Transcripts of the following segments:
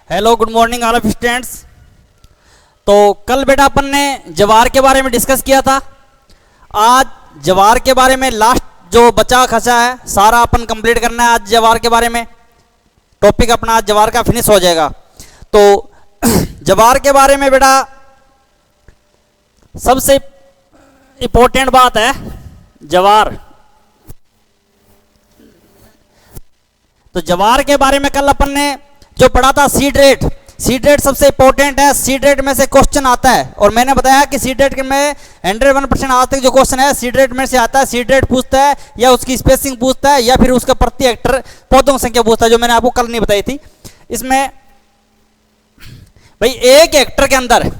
Hello good morning all of students. तो कल बेटा अपन ने जवार के बारे में डिस्कस किया था। आज जवार के बारे में लास्ट जो बचा खचा है सारा अपन कंप्लीट करना है। आज जवार के बारे में टॉपिक अपना आज जवार का फिनिश हो जाएगा। तो जवार के बारे में बेटा सबसे इम्पोर्टेंट बात है जवार। तो जवार के बारे में कल अपन ने जो पढ़ा था सीड रेट। सीड रेट सबसे इंपॉर्टेंट है। सीड रेट में से क्वेश्चन आता है और मैंने बताया कि सीड रेट में 101% आज तक जो क्वेश्चन है सीड रेट में से आता है। सीड रेट पूछता है या उसकी स्पेसिंग पूछता है या फिर उसका प्रति हेक्टर पौधों की संख्या पूछता है, जो मैंने आपको कल नहीं बताई थी। इसमें भाई 1 हेक्टर के अंदर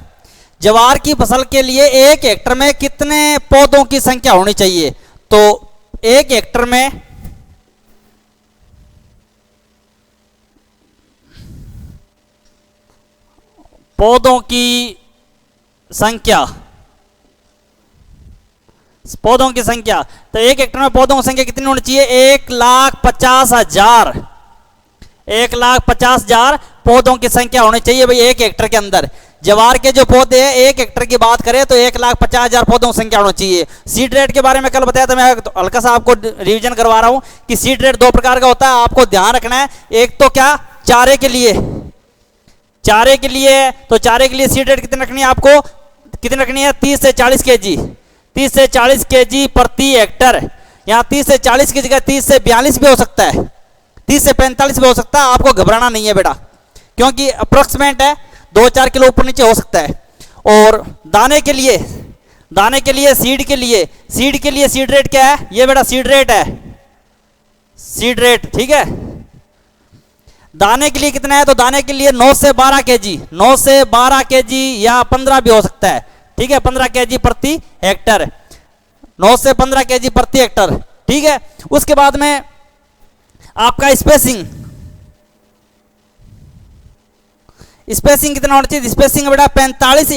जवार की फसल के लिए 1 हेक्टर में कितने पौधों की संख्या होनी चाहिए। तो 1 हेक्टर में पौधों की संख्या तो 1 हेक्टर में पौधों की संख्या कितनी होनी चाहिए? 1,50,000 1,50,000 पौधों की संख्या होनी चाहिए भाई 1 हेक्टर के अंदर। जवार के जो पौधे हैं 1 हेक्टर की बात करें तो 1,50,000 पौधों की संख्या होनी चाहिए। सीड रेट के बारे में कल बताया था, मैं हल्का सा आपको रिवीजन करवा रहा हूं कि सीड रेट 2 प्रकार का होता है, आपको ध्यान रखना है। एक तो क्या, चारे के लिए तो चारे के लिए सीड रेट कितनी रखनी है आपको? कितनी रखनी है? 30 से 40 केजी 30 से 40 केजी प्रति हेक्टर। यहाँ 30 से 40 की जगह 30 से 42 भी हो सकता है, 30 से 45 भी हो सकता है। आपको घबराना नहीं है बेटा, क्योंकि अप्रोक्सीमेट है, 2-4 किलो ऊपर नीचे हो सकता है। और दाने के लिए सीड के लिए सीड रेट क्या है? ये बेटा सीड रेट है, सीड रेट, ठीक है। दाने के लिए कितना है? तो दाने के लिए 9 से 12 केजी या 15 भी हो सकता है, ठीक है। 15 केजी प्रति हेक्टर, 9 से 15 केजी प्रति हेक्टर, ठीक है। उसके बाद में आपका स्पेसिंग कितना होना चाहिए? स्पेसिंग बेटा 45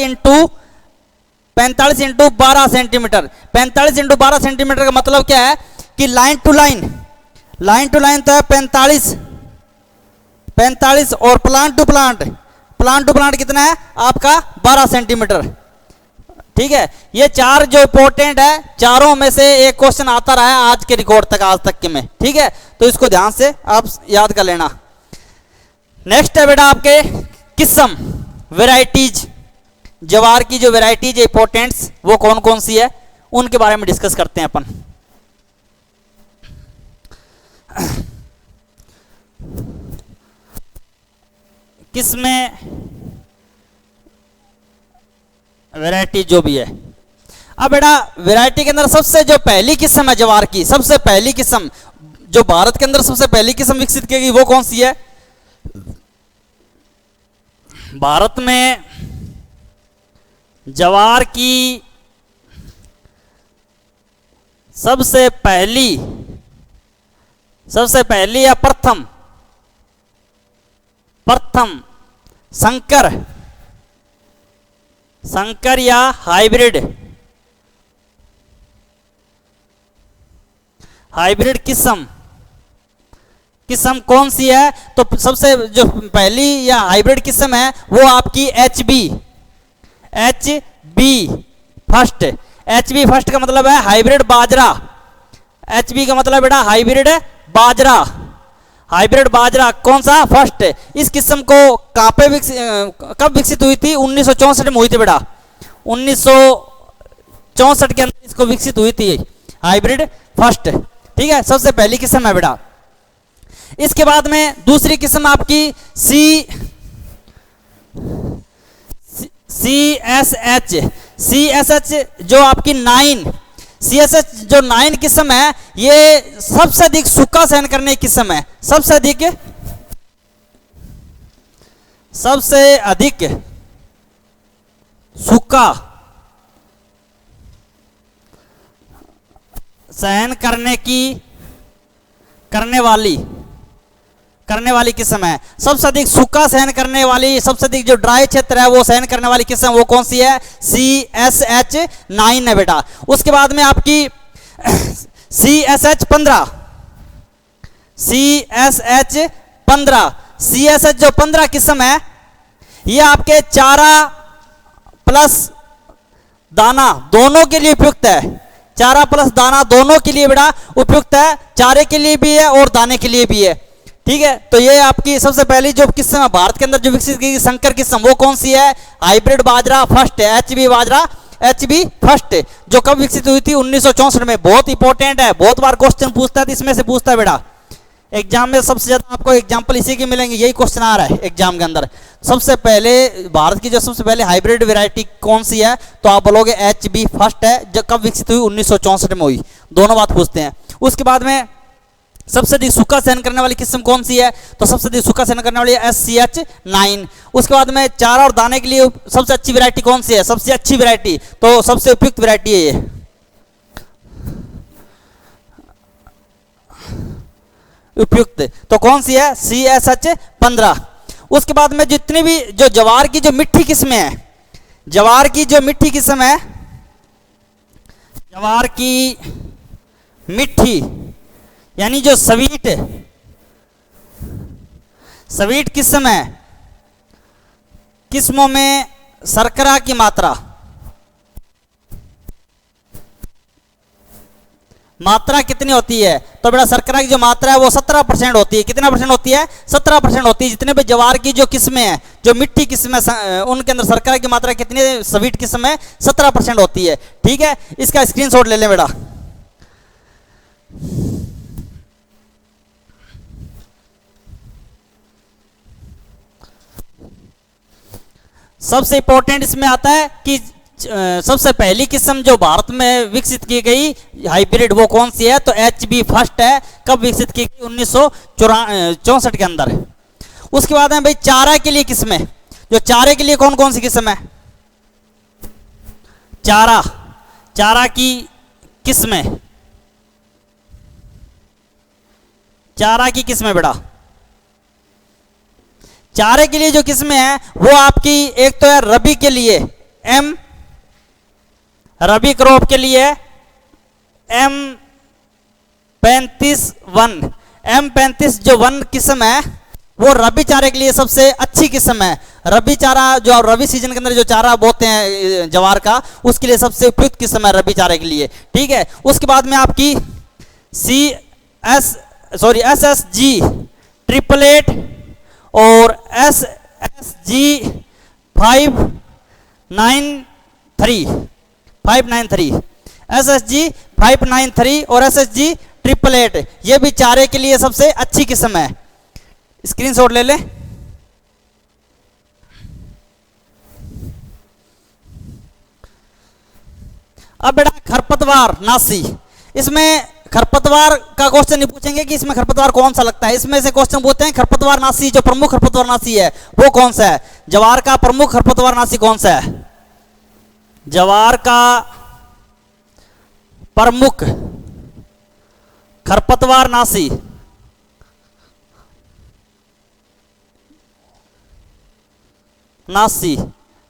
इंटू 12 सेंटीमीटर। 45 इंटू 12 सेंटीमीटर का मतलब क्या है कि लाइन टू लाइन तो है 45 और प्लांट टू प्लांट कितना है आपका? 12 सेंटीमीटर, ठीक है। ये 4 जो इंपॉर्टेंट है, चारों में से एक क्वेश्चन आता रहा है आज के रिकॉर्ड तक, आज तक के में, ठीक है। तो इसको ध्यान से आप याद कर लेना। नेक्स्ट है बेटा आपके किस्म, वेराइटीज। जवार की जो वेराइटीज है इंपॉर्टेंट्स वो कौन कौन सी है उनके बारे में डिस्कस करते हैं अपन। किसमें वैरायटी जो भी है। अब बेटा वैरायटी के अंदर सबसे जो पहली किस्म है जवार की, सबसे पहली किस्म जो भारत के अंदर सबसे पहली किस्म विकसित की गई वो कौन सी है? भारत में जवार की सबसे पहली या प्रथम संकर या हाइब्रिड किस्म कौन सी है? तो सबसे जो पहली या हाइब्रिड किस्म है वो आपकी HB फर्स्ट का मतलब है हाइब्रिड बाजरा। HB का मतलब बेटा हाइब्रिड बाजरा कौन सा? फर्स्ट। इस किस्म को कब विकसित हुई थी? 1964 में हुई थी बेटा, 1964 के अंदर इसको विकसित हुई थी हाइब्रिड फर्स्ट, ठीक है। सबसे पहली किस्म है बेटा। इसके बाद में दूसरी किस्म आपकी CSH जो आपकी 9 किस्म है, ये सबसे अधिक सूखा सहन करने की किस्म है। सबसे अधिक सूखा सहन करने वाली किस्म है। सबसे अधिक सूखा सहन करने वाली, सबसे अधिक जो ड्राई क्षेत्र है वो सहन करने वाली किस्म वो कौन सी है? CSH9 है बेटा। उसके बाद में आपकी CSH15 CSH जो 15 किस्म है, ये आपके चारा प्लस दाना दोनों के लिए उपयुक्त है। चारा प्लस दाना दोनों के लिए बेटा उपयुक्त है, चारे के लिए भी है और दाने के लिए भी है। ठीक है, तो ये आपकी सबसे पहली जो किस्म है भारत के अंदर जो विकसित की संकर किस्म, वो कौन सी है? हाइब्रिड बाजरा फर्स्ट है, HB बाजरा, HB फर्स्ट, जो कब विकसित हुई थी? 1964 में। बहुत इंपॉर्टेंट है, बहुत बार क्वेश्चन पूछता है, तो इसमें से पूछता है बेटा एग्जाम में। सबसे ज्यादा आपको एग्जाम्पल इसी के मिलेंगे, यही क्वेश्चन आ रहा है एग्जाम के अंदर। सबसे पहले भारत की जो सबसे पहले हाइब्रिड वैरायटी कौन सी है? तो आप बोलोगे HB फर्स्ट है, जो कब विकसित हुई? 1964 में हुई। दोनों बात पूछते हैं। उसके बाद में सबसे अधिक सूखा सहन करने वाली किस्म कौन सी है? तो सबसे अधिक सूखा सहन करने वाली SCH9। उसके बाद में चारा और दाने के लिए सबसे अच्छी वैरायटी कौन सी है? सबसे अच्छी वैरायटी, तो सबसे उपयुक्त वैरायटी है ये, उपयुक्त तो कौन सी है? CSH15। उसके बाद में जितनी भी जो ज्वार की जो मिट्टी किस्में हैं, ज्वार की जो मिट्टी किस्म है, ज्वार की मिट्टी यानी जो स्वीट किस्म है, किस्मों में शर्करा की मात्रा कितनी होती है? तो बेटा शर्करा की जो मात्रा है वो 17% होती है। कितना परसेंट होती है? 17% होती है। जितने भी ज्वार की जो किस्में हैं, जो मिट्टी किस्में, उनके अंदर शर्करा की मात्रा कितनी स्वीट किस्म है? 17% होती है। ठीक है, इसका स्क्रीनशॉट ले लें बेटा। सबसे इंपॉर्टेंट इसमें आता है कि सबसे पहली किस्म जो भारत में विकसित की गई हाइब्रिड वो कौन सी है? तो HB फर्स्ट है। कब विकसित की गई? 1964 के अंदर। उसके बाद में भाई चारा के लिए किस्में, जो चारे के लिए कौन कौन सी किस्म है? चारा की किस्में, चारा की किस्में बेटा, चारे के लिए जो किस्में हैं वो आपकी एक तो है रबी के लिए M, रबी क्रॉप के लिए M35 जो 1 किस्म है वो रबी चारे के लिए सबसे अच्छी किस्म है। रबी चारा जो रबी सीजन के अंदर जो चारा बोते हैं ज्वार का, उसके लिए सबसे उपयुक्त किस्म है रबी चारे के लिए। ठीक है, उसके बाद में आपकी SSG ट्रिपलेट और SSG 593 SSG 593 और SSG 888, ये भी चारे के लिए सबसे अच्छी किस्म है। स्क्रीनशॉट ले लें। अब बेटा खरपतवार नाशी, इसमें खरपतवार का क्वेश्चन नहीं पूछेंगे कि इसमें खरपतवार कौन सा लगता है, इसमें से क्वेश्चन पूछते हैं खरपतवार नाशी जो प्रमुख खरपतवार नाशी है वो कौन सा है? ज्वार का प्रमुख खरपतवार नाशी कौन सा है? ज्वार का प्रमुख खरपतवार नाशी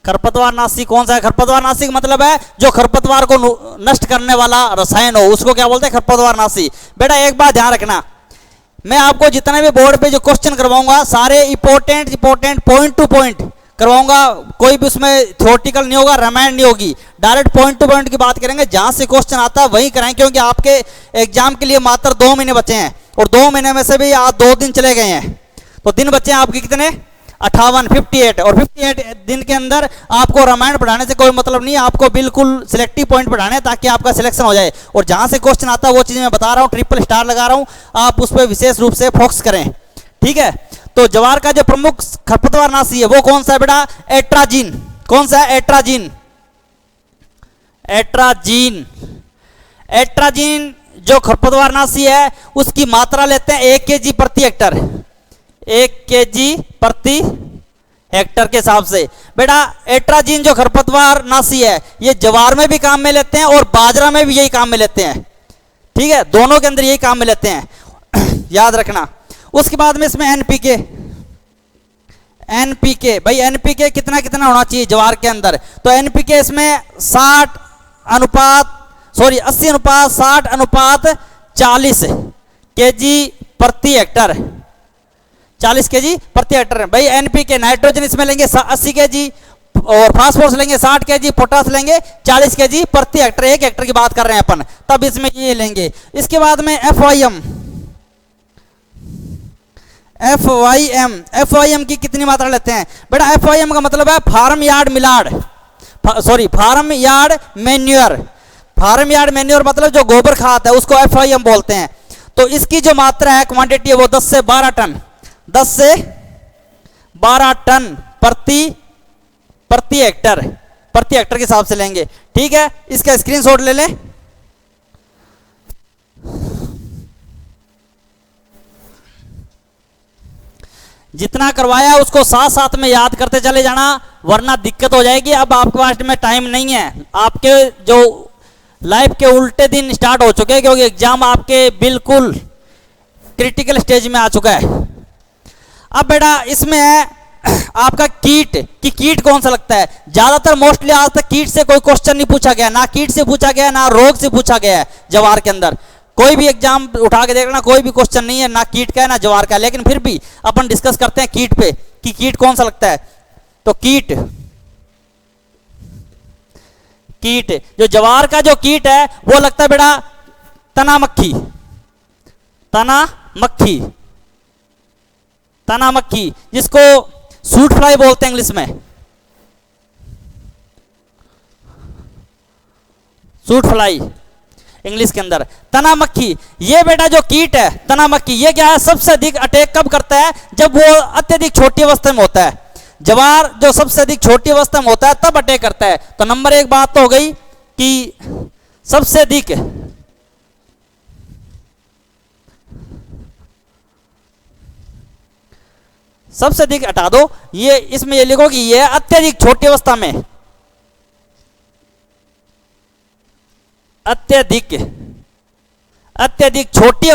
खरपतवार नाशी कौन सा है? खरपतवार नाशी का मतलब है जो खरपतवार को नष्ट करने वाला रसायन हो, उसको क्या बोलते हैं? खरपतवार नाशी। बेटा एक बात ध्यान रखना, मैं आपको जितने भी बोर्ड पे जो क्वेश्चन करवाऊंगा सारे इंपॉर्टेंट पॉइंट टू पॉइंट करवाऊंगा, कोई भी उसमें थ्योरेटिकल नहीं होगा, रामायण नहीं होगी, डायरेक्ट पॉइंट टू पॉइंट की बात करेंगे। जहां से क्वेश्चन आता है वही कराएं, क्योंकि आपके एग्जाम के लिए मात्र 2 महीने बचे हैं और 2 महीने में से भी आज 2 दिन चले गए हैं, तो दिन बचे हैं आपके कितने? 58 और 58 दिन के अंदर आपको रामायण पढ़ाने से कोई मतलब नहीं है, आपको बिल्कुल सिलेक्टिव पॉइंट पढ़ाने ताकि आपका सिलेक्शन हो जाए। और जहां से क्वेश्चन आता है वो चीज़ मैं बता रहा हूँ, ट्रिपल स्टार लगा रहा हूँ, आप उस पर विशेष रूप से फोकस करें। ठीक है, तो ज्वार का जो प्रमुख खरपतवार नाशी है वो कौन सा है बेटा? एट्राजीन। कौन सा है? एट्राजीन जो खरपतवार नाशी है उसकी मात्रा लेते हैं 1 kg प्रति हेक्टर, 1 kg प्रति हेक्टर के हिसाब से। बेटा एट्राजीन जो खरपतवार नाशी है ये ज्वार में भी काम में लेते हैं और बाजरा में भी यही काम में लेते हैं। ठीक है, दोनों के अंदर यही काम में लेते हैं, याद रखना। उसके बाद में इसमें एनपीके भाई एनपीके कितना कितना होना चाहिए ज्वार के अंदर? तो एनपीके इसमें 80/60/40 kg प्रति हेक्टर, 40 केजी प्रति हेक्टर। भाई एनपीके नाइट्रोजन इसमें लेंगे 80 केजी और फास्फोरस लेंगे 60 केजी, पोटास लेंगे 40 केजी प्रति हेक्टर, 1 हेक्टर की बात कर रहे हैं अपन, तब इसमें ये लेंगे। इसके बाद में एफवाईएम की कितनी मात्रा लेते हैं बेटा? एफवाईएम का मतलब है फार्म यार्ड मिलाड, sorry farm yard manure. Farm yard manure मतलब जो गोबर खाद है उसको एफवाईएम बोलते हैं। तो इसकी जो मात्रा है क्वांटिटी है वो 10 से 12 टन, 10 से 12 टन प्रति हेक्टर के हिसाब से लेंगे। ठीक है, इसका स्क्रीनशॉट ले लें। जितना करवाया उसको साथ साथ में याद करते चले जाना, वरना दिक्कत हो जाएगी। अब आपके पास में टाइम नहीं है, आपके जो लाइफ के उल्टे दिन स्टार्ट हो चुके हैं, क्योंकि एग्जाम आपके बिल्कुल क्रिटिकल स्टेज में आ चुका है। अब बेटा इसमें है आपका कीट कौन सा लगता है? ज्यादातर मोस्टली आज तक कीट से कोई क्वेश्चन नहीं पूछा गया, ना कीट से पूछा गया ना रोग से पूछा गया है जवार के अंदर। कोई भी एग्जाम उठा के देखना, कोई भी क्वेश्चन नहीं है, ना कीट का है ना जवार का है। लेकिन फिर भी अपन डिस्कस करते हैं कीट पे कि कीट कौन सा लगता है। तो कीट जो जवार का जो कीट है वो लगता है बेटा तना मक्खी, जिसको सूट फ्लाई बोलते हैं इंग्लिश में। सूट फ्लाई इंग्लिश के अंदर तना मक्खी। ये बेटा जो कीट है तना मक्खी, ये क्या है? सबसे अधिक अटैक कब करता है? जब वो अत्यधिक छोटी अवस्था में होता है। जवार जो सबसे अधिक छोटी अवस्था में होता है तब अटैक करता है। तो नंबर 1 बात तो हो गई कि सबसे अधिक हटा दो, ये इसमें ये लिखो कि ये अत्यधिक छोटी अवस्था में, अत्यधिक छोटी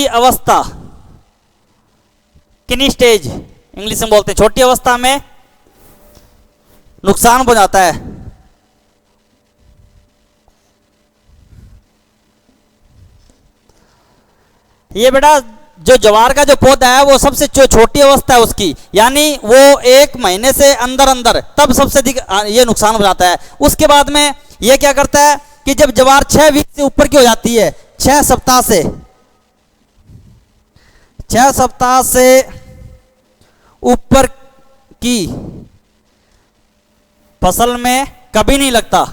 अवस्था किनी स्टेज इंग्लिश में बोलते हैं। छोटी अवस्था में नुकसान हो जाता है। ये बेटा जो जवार का जो पौधा है वो सबसे छोटी अवस्था है उसकी, यानी वो 1 महीने से अंदर तब सबसे अधिक ये नुकसान हो जाता है। उसके बाद में ये क्या करता है कि जब जवार 6 वीक से ऊपर की हो जाती है, 6 सप्ताह से ऊपर की फसल में कभी नहीं लगता,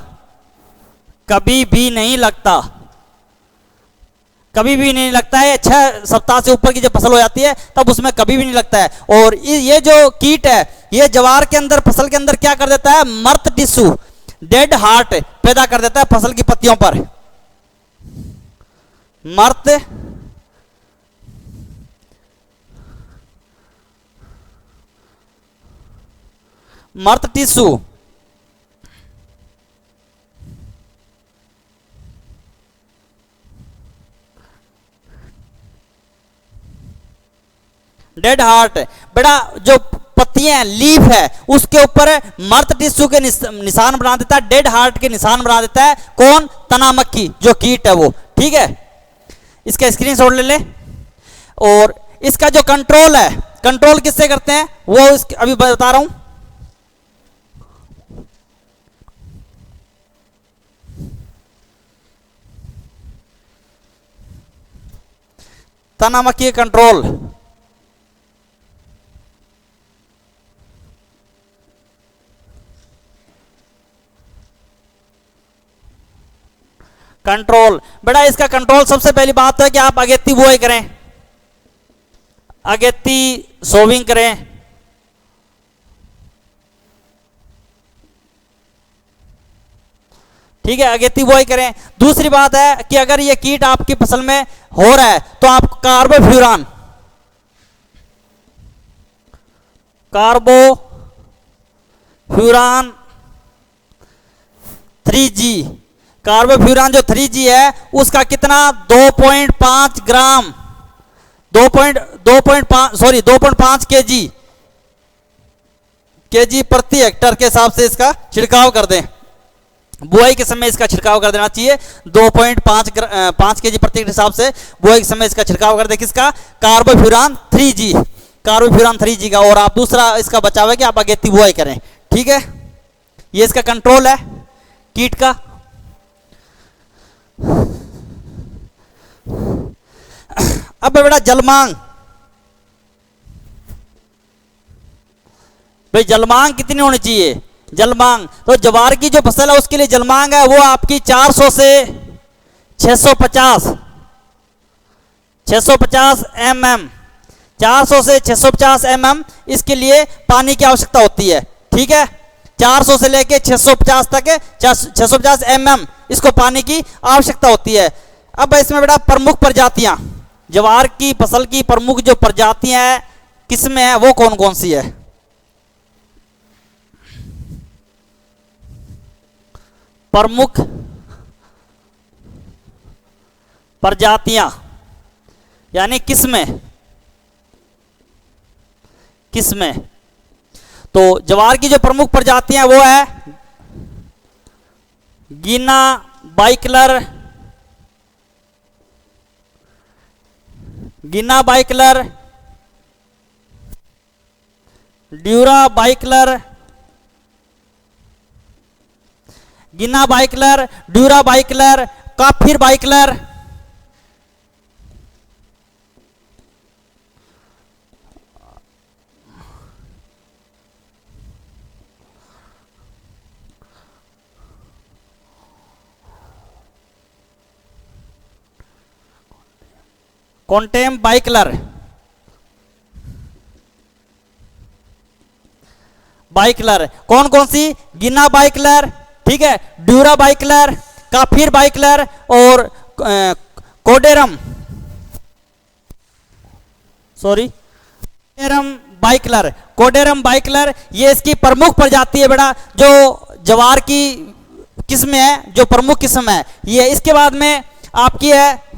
कभी भी नहीं लगता है। 6 सप्ताह से ऊपर की जब फसल हो जाती है तब उसमें कभी भी नहीं लगता है। और ये जो कीट है ये जवार के अंदर, फसल के अंदर क्या कर देता है? मर्त टिश्यू, डेड हार्ट पैदा कर देता है फसल की पत्तियों पर। मर्त टिश्यू डेड हार्ट बेटा जो पत्तियां लीफ है उसके ऊपर मर्त टिश्यू के निशान बना देता है, डेड हार्ट के निशान बना देता है। कौन? तना मक्खी जो कीट है वो। ठीक है, इसका स्क्रीनशॉट ले ले। और इसका जो कंट्रोल है, कंट्रोल किससे करते हैं वो अभी बता रहा हूं। तना मक्खी कंट्रोल बेटा इसका कंट्रोल सबसे पहली बात तो है कि आप अगेती बुआई करें, अगेती सोविंग करें। ठीक है, अगेती बुआई करें। दूसरी बात है कि अगर ये कीट आपकी फसल में हो रहा है तो आप कार्बोफ्यूरान 3G, कार्बोफ्यूरान जो 3G है उसका कितना 2.5 ग्राम 2.5 केजी प्रति हेक्टर के हिसाब से इसका छिड़काव कर दें। बुआई के समय इसका छिड़काव कर देना चाहिए। 2.5 kg प्रति हिसाब से बुआई के समय इसका छिड़काव कर दे, किसका, कार्बोफ्यूरान 3G, कार्बोफ्यूरान 3G का। और आप दूसरा इसका बचाव है कि आप अगेती बुआई करें, ठीक है। ये इसका कंट्रोल है कीट का। अब बेटा जलमांग, भाई जलमांग कितनी होनी चाहिए, जलमांग तो ज्वार की जो फसल है उसके लिए जलमांग है वो आपकी 400 से 650 mm, 400 से 650 mm इसके लिए पानी की आवश्यकता होती है, ठीक है। 400 से लेके 650 तक 650 mm इसको पानी की आवश्यकता होती है। अब इसमें बेटा प्रमुख प्रजातियां, ज्वार की फसल की प्रमुख जो प्रजातियां हैं किसमें है वो कौन कौन सी है। प्रमुख प्रजातियां यानी किसमें, किसमें, तो ज्वार की जो प्रमुख प्रजातियां वो है गीना बाइकलर, गिना बाइकलर, ड्यूरा बाइकलर, गिना बाइकलर, ड्यूरा बाइकलर, काफिर बाइकलर, कॉन्टेम बाइकलर, बाइकलर कौन कौन सी, गिना बाइकलर, ठीक है, ड्यूरा बाइकलर, काफिर बाइकलर और कोडेरम, सॉरी कोडेरम बाइकलर, कोडेरम बाइकलर ये इसकी प्रमुख प्रजाति है बेटा जो ज्वार की किस्म है, जो प्रमुख किस्म है ये। इसके बाद में आपकी है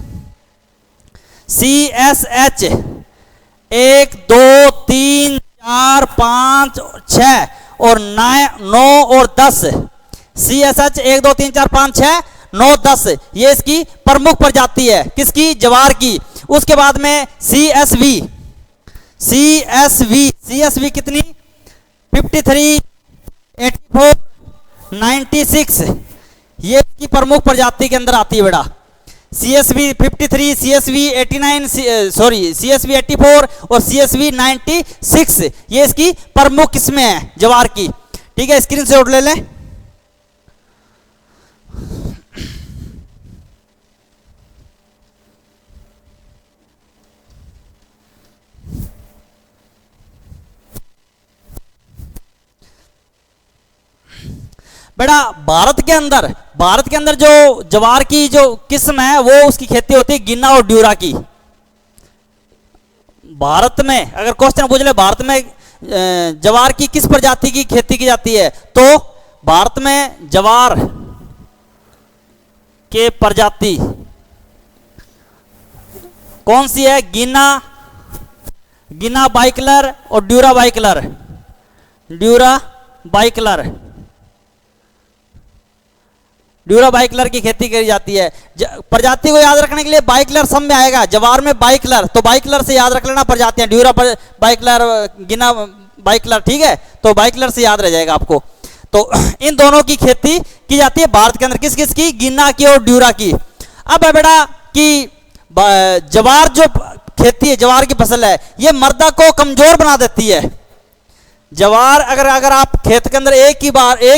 CSH 1 2 3 4 5 6 और 9 और 10, CSH 1 2 3 4 5 6 9 10 ये इसकी प्रमुख प्रजाति है किसकी, ज्वार की। उसके बाद में CSV, CSV, CSV कितनी 53 84 96 ये इसकी प्रमुख प्रजाति के अंदर आती है बेटा। CSV 53, CSV 89, सॉरी CSV 84 और CSV 96 ये इसकी प्रमुख किस्में हैं ज्वार की, ठीक है। स्क्रीन शॉट ले लें। बेटा भारत के अंदर जो ज्वार की जो किस्म है वो उसकी खेती होती है गिन्ना और ड्यूरा की। भारत में अगर क्वेश्चन पूछ ले भारत में ज्वार की किस प्रजाति की खेती की जाती है, तो भारत में ज्वार के प्रजाति कौन सी है, गिना बाइकलर और dura bicolor, dura bicolor, dura bicolor की खेती करी जाती है। प्रजाति को याद रखने के लिए बाइकलर सब में आएगा, ज्वार में बाइकलर, तो बाइकलर से याद रख लेना प्रजातियां, ड्यूरा बाइकलर, गिना बाइकलर, ठीक है, तो बाइकलर से याद रह जाएगा आपको। तो इन दोनों की खेती की जाती है भारत के अंदर, किस किस की, गिना की और ड्यूरा की। अब है बेटा कि ज्वार जो खेती है, ज्वार की फसल है, ये मर्दा को कमजोर बना देती है। ज्वार अगर आप खेत के अंदर एक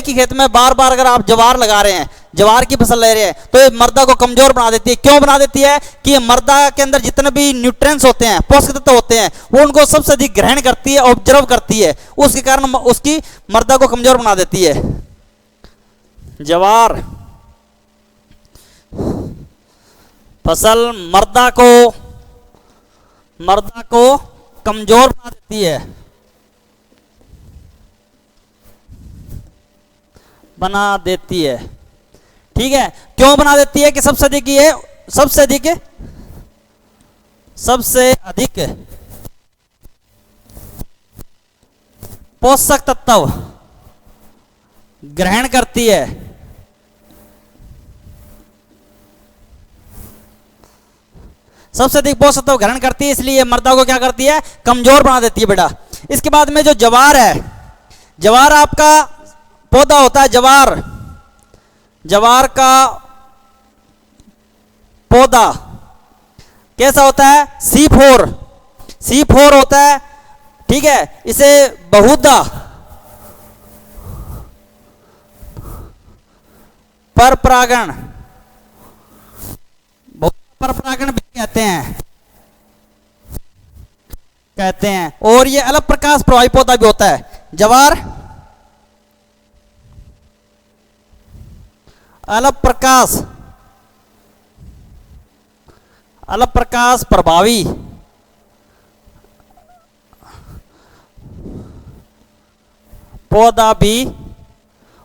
ही खेत में बार बार अगर आप ज्वार लगा रहे हैं, ज्वार की फसल ले रहे हैं, तो ये मर्दा को कमजोर बना देती है। क्यों बना देती है कि ये मर्दा के अंदर जितने भी न्यूट्रिएंट्स होते हैं, पोषक तत्व होते हैं, वो उनको सबसे अधिक ग्रहण करती है, ऑब्जर्व करती है, उसके कारण उसकी मर्दा को कमजोर बना देती है। ज्वार फसल मर्दा को कमजोर बना देती है, ठीक है। क्यों बना देती है कि सबसे अधिक पोषक तत्व ग्रहण करती है, सबसे अधिक पोषक तत्व ग्रहण करती है, इसलिए ये मृदा को क्या करती है, कमजोर बना देती है बेटा। इसके बाद में जो ज्वार है, ज्वार आपका पौधा होता है, ज्वार, ज्वार का पौधा कैसा होता है, C4, C4 होता है, ठीक है। इसे बहुधा पर परागण, पर परागण भी कहते हैं और ये अलग प्रकाश प्रवाही पौधा भी होता है। ज्वार अलग प्रकाश प्रभावी पौधा भी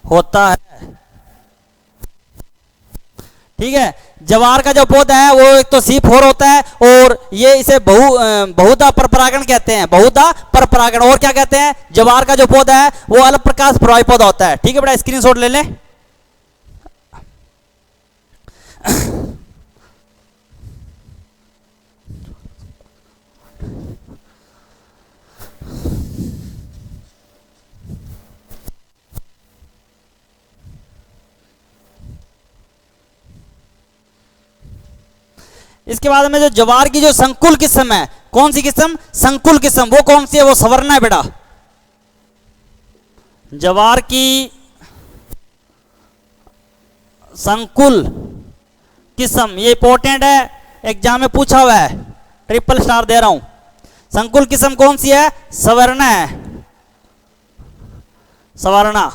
होता है, ठीक है। ज्वार का जो पौधा है वो एक तो C4 होता है और ये इसे बहुधा पर परागण कहते हैं, बहुधा पर परागण। और क्या कहते हैं, ज्वार का जो पौधा है वो अलग प्रकाश प्रवाही पौधा होता है, ठीक है बेटा, स्क्रीनशॉट ले लें। इसके बाद में जो ज्वार की जो संकुल किस्म है, कौन सी किस्म, संकुल किस्म, वो कौन सी है, वो सवर्ण है बेटा। ज्वार की संकुल किस्म, ये इंपॉर्टेंट है, एग्जाम में पूछा हुआ है, ट्रिपल स्टार दे रहा हूं। संकुल किस्म कौन सी है, सवर्ण है, सवर्णा।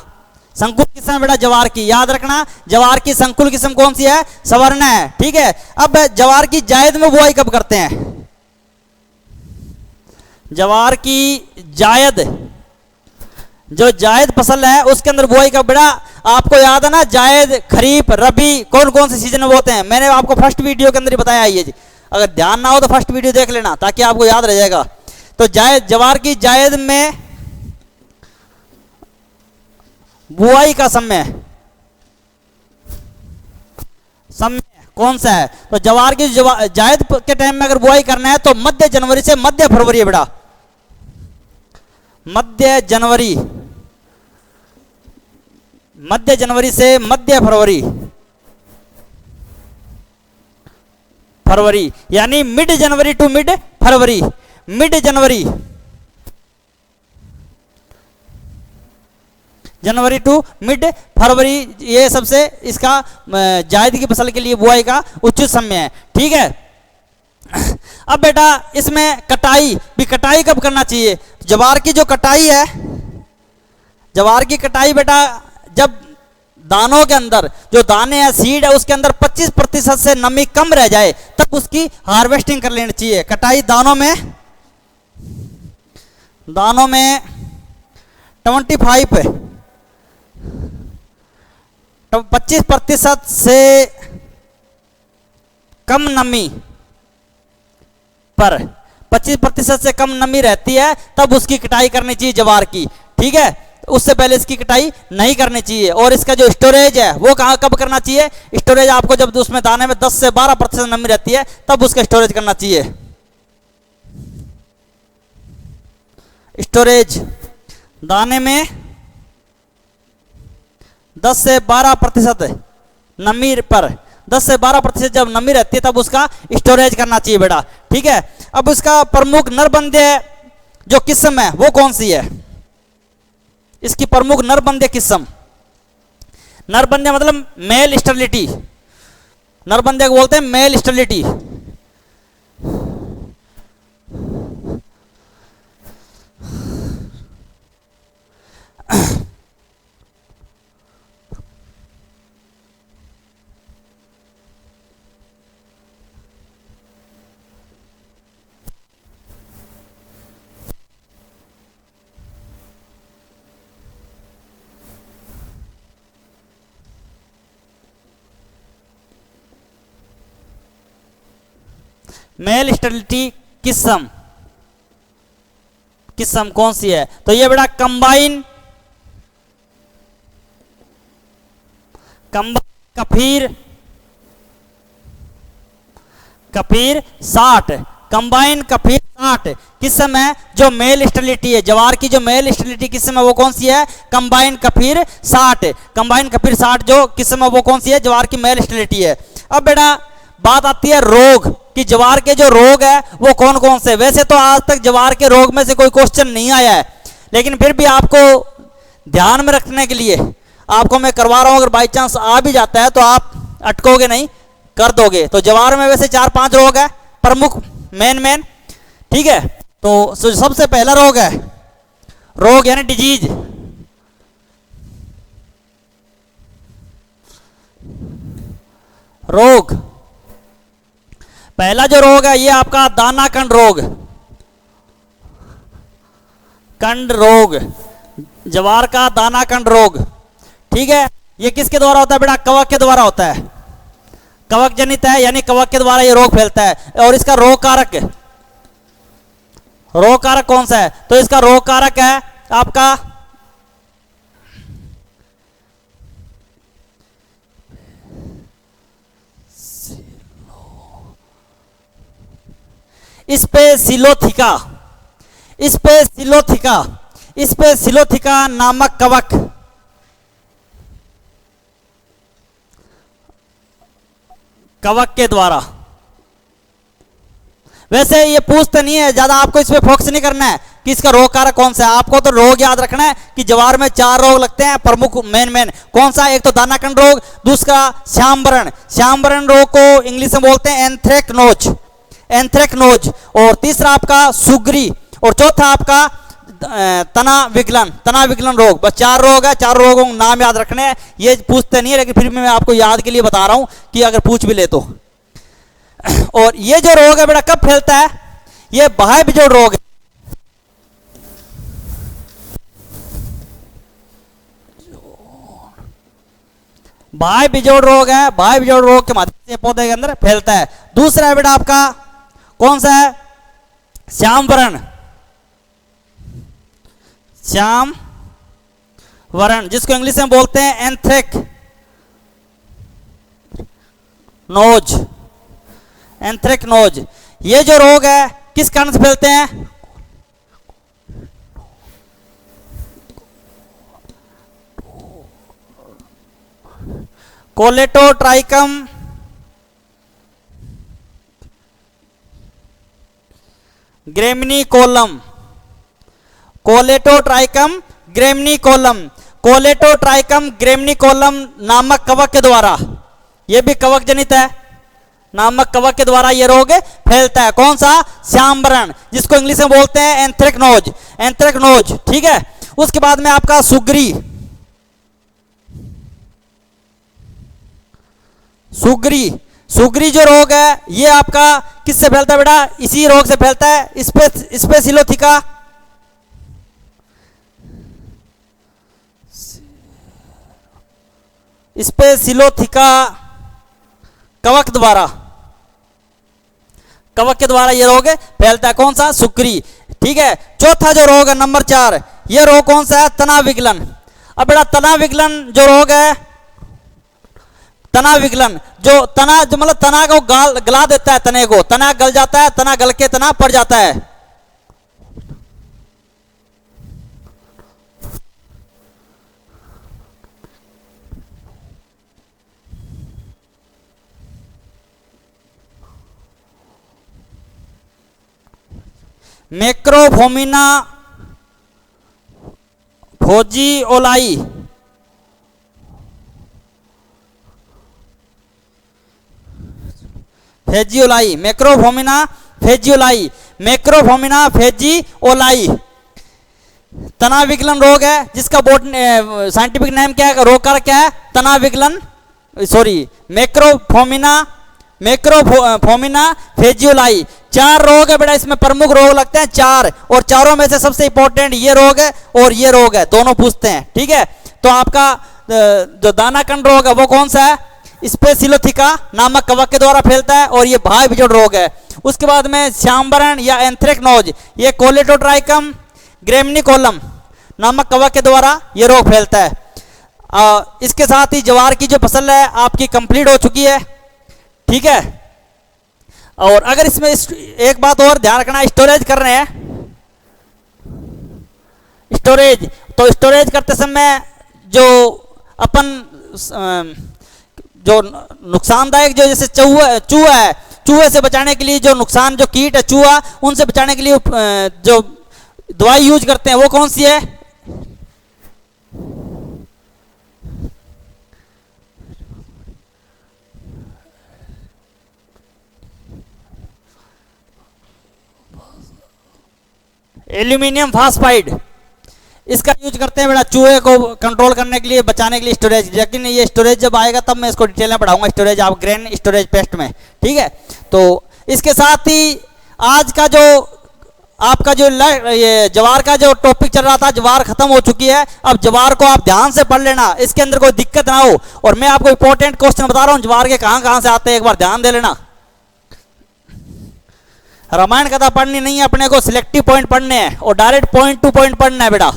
संकुल किस्म बेटा ज्वार की, याद रखना, ज्वार की संकुल किस्म कौन सी है, सवर्ण है, ठीक है। अब ज्वार की जायद में बुआई कब करते हैं, ज्वार की जायद, जो जायद फसल है उसके अंदर बुआई कब बेटा, आपको याद है ना, जायद, खरीफ, रबी, कौन कौन से सीजन में होते हैं, मैंने आपको फर्स्ट वीडियो के अंदर ही बताया है। अगर ध्यान ना हो तो फर्स्ट वीडियो देख लेना ताकि आपको याद रह जाएगा। तो जायद, ज्वार की जायद में बुआई का समय कौन सा है, तो ज्वार की जायद के टाइम में अगर बुआई करना है तो मध्य जनवरी से मध्य फरवरी है बेटा, मध्य जनवरी से मध्य फरवरी, यानी mid January to mid February, mid January to mid February, ये सबसे इसका जायद की फसल के लिए बुआई का उचित समय है, ठीक है। अब बेटा इसमें कटाई भी, कटाई कब करना चाहिए, ज्वार की जो कटाई है, ज्वार की कटाई बेटा जब दानों के अंदर जो दाने हैं, सीड है, उसके अंदर 25% से नमी कम रह जाए तब उसकी हार्वेस्टिंग कर लेनी चाहिए। कटाई दानों में 25% से कम नमी पर, 25% से कम नमी रहती है तब उसकी कटाई करनी चाहिए ज्वार की, ठीक है। उससे पहले इसकी कटाई नहीं करनी चाहिए। और इसका जो स्टोरेज है वो कहाँ कब करना चाहिए, स्टोरेज आपको जब उसमें दाने में 10 से 12% नमी रहती है तब उसका स्टोरेज करना चाहिए। स्टोरेज दाने में 10 से 12% नमी पर, 10 से 12% जब नमी रहती है तब उसका स्टोरेज करना चाहिए बेटा, ठीक है। अब उसका प्रमुख नरबंदे जो किस्म है वो कौन सी है, इसकी प्रमुख नरबंदे किस्म, नरबंदे मतलब मेल स्टेरिलिटी, नरबंदे को बोलते हैं मेल स्टेरिलिटी। मेल स्टेरिलिटी किस्म कौन सी है, तो ये बेटा कंबाइन, कफीर कफिर 60, कंबाइन कफिर 60 किस समय जो मेल स्टेरिलिटी है, जवार की जो मेल स्टेरिलिटी किस समय वो कौन सी है, कंबाइन कफिर 60, कंबाइन कफिर 60 जो किस समय वो कौन सी है, जवार की मेल स्टेरिलिटी है। अब बेटा बात आती है रोग कि जवार के जो रोग है वो कौन कौन से। वैसे तो आज तक जवार के रोग में से कोई क्वेश्चन नहीं आया है, लेकिन फिर भी आपको ध्यान में रखने के लिए आपको मैं करवा रहा हूं, अगर बाई चांस आ भी जाता है तो आप अटकोगे नहीं, कर दोगे। तो जवार में वैसे 4-5 रोग है प्रमुख, मेन, ठीक है। तो सबसे पहला रोग है, रोग यानी डिजीज, रोग। पहला जो रोग है ये आपका दानाकंड रोग, कंड रोग, जवार का दानाकंड रोग, ठीक है। ये किसके द्वारा होता है बेटा, कवक के द्वारा होता है, कवक जनित है, यानी कवक के द्वारा ये रोग फैलता है। और इसका रोग कारक, रोग कारक कौन सा है, तो इसका रोग कारक है आपका स्पेसिलोथिका, स्पेसिलोथिका, स्पेसिलोथिका नामक कवक, कवक के द्वारा। वैसे ये पूछते नहीं है ज्यादा, आपको इस पे फोकस नहीं करना है कि इसका रोग कारक कौन सा है। आपको तो रोग याद रखना है कि जवार में 4 रोग लगते हैं प्रमुख, मेन कौन सा, एक तो दानाकंड रोग, दूसरा श्यामबरण, श्यामबरण रोग को इंग्लिश में बोलते हैं एंथ्रेक्नोज, एंथ्रेक्नोज, और तीसरा आपका सुगरी, और चौथा आपका तना विगलन, तना विगलन रोग। बस 4 रोग है, 4 रोगों के नाम याद रखने हैं। ये पूछते नहीं है, लेकिन फिर भी मैं आपको याद के लिए बता रहा हूं कि अगर पूछ भी ले तो। और ये जो रोग है बेटा कब फैलता है, ये बाह्य बिजोड़ रोग है, बाह्य बिजोड़ रोग है, बाह्य बिजोड़ रोग के माध्यम से पौधे के अंदर फैलता है। दूसरा है बेटा आपका कौन सा है, श्यामवरण, श्याम वरण, जिसको इंग्लिश में बोलते हैं एंथ्रेक नोज, एंथ्रेक्नोज। ये जो रोग है किस कारण से फैलते हैं, कोलेटोट्राइकम ग्रेमिनिकोलम, कोलेटोट्राइकम ग्रेमिनिकोलम, कोलेटोट्राइकम ग्रेमिनिकोलम नामक कवक के द्वारा, यह भी कवक जनित है, नामक कवक के द्वारा यह रोग फैलता है। कौन सा, श्यामवरण, जिसको इंग्लिश में बोलते हैं एंथ्रेक्नोज, एंथ्रेक्नोज, ठीक है। उसके बाद में आपका सुगरी, सुगरी, सुगरी जो रोग है ये आपका किससे फैलता है बेटा, इसी रोग से फैलता है, स्पेसिलोथिका, स्पेसिलोथिका कवक द्वारा, कवक के द्वारा ये रोग फैलता है। कौन सा, सुगरी, ठीक है। चौथा जो रोग है नंबर 4, ये रोग कौन सा है, तना विगलन। अब बेटा तना विगलन जो रोग है, तना विगलन जो तना, जो मतलब तना को गला देता है, तने को, तना गल जाता है, तना गल के तना पड़ जाता है। मैक्रोफोमिना फोजिओलाई, फेजियोलाई, मैक्रोफोमिना फेजियोलाई, मैक्रोफोमिना फेजियोलाई तना विगलन रोग है, जिसका साइंटिफिक नेम क्या है, रोग का क्या है, तना विगलन, सॉरी मैक्रोफोमिना, मैक्रोफोमिना फेजियोलाई। 4 रोग है बेटा, इसमें प्रमुख रोग लगते हैं 4, और चारों में से सबसे इंपॉर्टेंट ये रोग है और ये रोग है, दोनों पूछते हैं, ठीक है। तो आपका जो दानाकंड रोग है वो कौन सा है, स्पेसिलोथिका नामक कवक के द्वारा फैलता है, और ये बाह्य बिजोड़ रोग है। उसके बाद में श्यामवरण या एंथ्रेक्नोज, ये कोलेटोट्राइकम ग्रेमिनिकोलम नामक कवक के द्वारा ये रोग फैलता है। इसके साथ ही जवार की जो फसल है आपकी कंप्लीट हो चुकी है, ठीक है। और अगर इसमें एक बात और ध्यान रखना, स्टोरेज कर रहे हैं, स्टोरेज, तो स्टोरेज करते समय जो अपन जो नुकसानदायक जो जैसे चूहा है, चूहे से बचाने के लिए जो नुकसान जो कीट है चूहा, उनसे बचाने के लिए जो दवाई यूज करते हैं वो कौन सी है? एल्यूमिनियम फास्फाइड, इसका यूज करते हैं बेटा चूहे को कंट्रोल करने के लिए, बचाने के लिए स्टोरेज। लेकिन ये स्टोरेज जब आएगा तब मैं इसको डिटेल में पढ़ाऊंगा, स्टोरेज आप ग्रेन स्टोरेज पेस्ट में, ठीक है। तो इसके साथ ही आज का जो आपका जो ये जवार का जो टॉपिक चल रहा था, जवार खत्म हो चुकी है। अब जवार को आप ध्यान से पढ़ लेना, इसके अंदर कोई दिक्कत ना हो। और मैं आपको इंपॉर्टेंट क्वेश्चन बता रहा हूं जवार के कहां कहां से आते हैं, एक बार ध्यान दे लेना। रामायण कथा पढ़नी नहीं है अपने को, सिलेक्टिव पॉइंट पढ़ने हैं और डायरेक्ट पॉइंट टू पॉइंट पढ़ना है बेटा।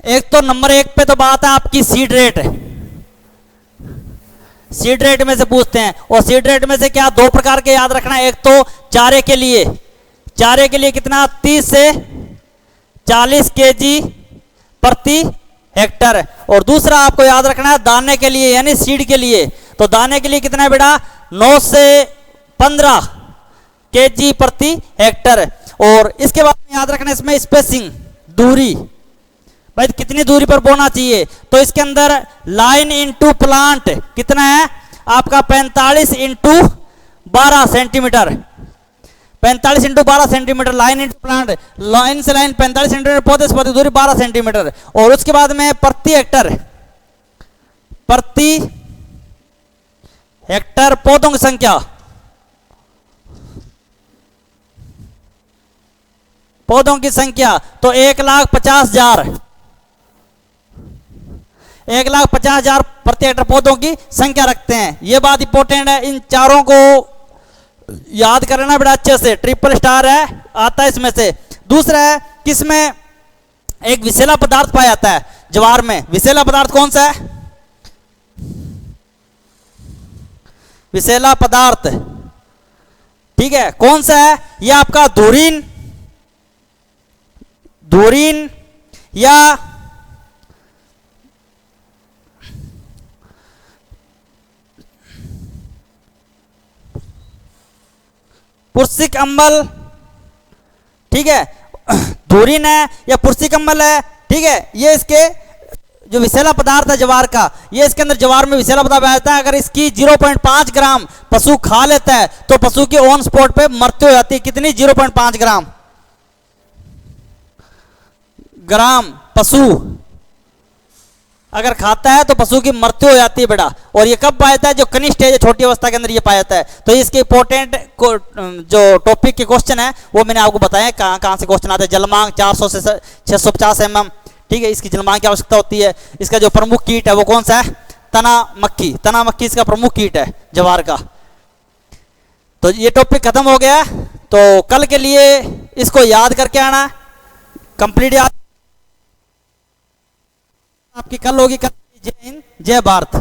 एक तो नंबर 1 पे तो बात है आपकी सीड रेट। सीड रेट में से पूछते हैं, और सीड रेट में से क्या 2 प्रकार के याद रखना है। एक तो चारे के लिए, चारे के लिए कितना 30 से 40 केजी प्रति हेक्टर, और दूसरा आपको याद रखना है दाने के लिए यानी सीड के लिए। तो दाने के लिए कितना है बेटा 9 से 15 केजी प्रति हेक्टर। और इसके बाद में याद रखना इसमें स्पेसिंग, दूरी, भाई कितनी दूरी पर बोना चाहिए। तो इसके अंदर लाइन इंटू प्लांट कितना है आपका 45 into 12 centimetre, 45 into 12 centimetre line into plant, line से लाइन 45 सेंटीमीटर, पौधे से पौधे दूरी 12 सेंटीमीटर। और उसके बाद में प्रति हेक्टर पौधों की संख्या, पौधों की संख्या तो 1,50,000, 1,50,000 प्रति हेक्टर पौधों की संख्या रखते हैं। यह बात इंपॉर्टेंट है, इन चारों को याद करना बड़ा अच्छे से। ट्रिपल स्टार है आता है इसमें से। दूसरा है किसमें एक विषैला पदार्थ पाया जाता है ज्वार में, विषैला पदार्थ कौन सा है? विषैला पदार्थ, ठीक है, कौन सा है? यह आपका धुरीन, धुरीन या पुर्सिक अम्बल, ठीक है, धुरीन है या पुर्सिक अम्बल है, ठीक है। ये इसके जो विषैला पदार्थ है जवार का, ये इसके अंदर जवार में विषैला पदार्थ आता है। अगर इसकी 0.5 ग्राम पशु खा लेता है तो पशु की ऑन स्पॉट पे मृत्यु हो जाती है। कितनी? 0.5 ग्राम पशु अगर खाता है तो पशु की मृत्यु हो जाती है बेटा। और ये कब पाया जाता है? जो कनिष्ठ स्टेज है, छोटी अवस्था के अंदर ये पाया जाता है। तो इसके इंपॉर्टेंट जो टॉपिक के क्वेश्चन है वो मैंने आपको बताया कहाँ कहाँ से क्वेश्चन आते हैं। जलमांग 400 से 650 mm, ठीक है, इसकी जलमांग की आवश्यकता होती है। इसका जो प्रमुख कीट है वो कौन सा है? तना मक्खी, तना मक्खी इसका प्रमुख कीट है जवार का। तो ये टॉपिक खत्म हो गया। तो कल के लिए इसको याद करके आना, कंप्लीट याद आपकी कल होगी। कल जय हिंद, जय भारत।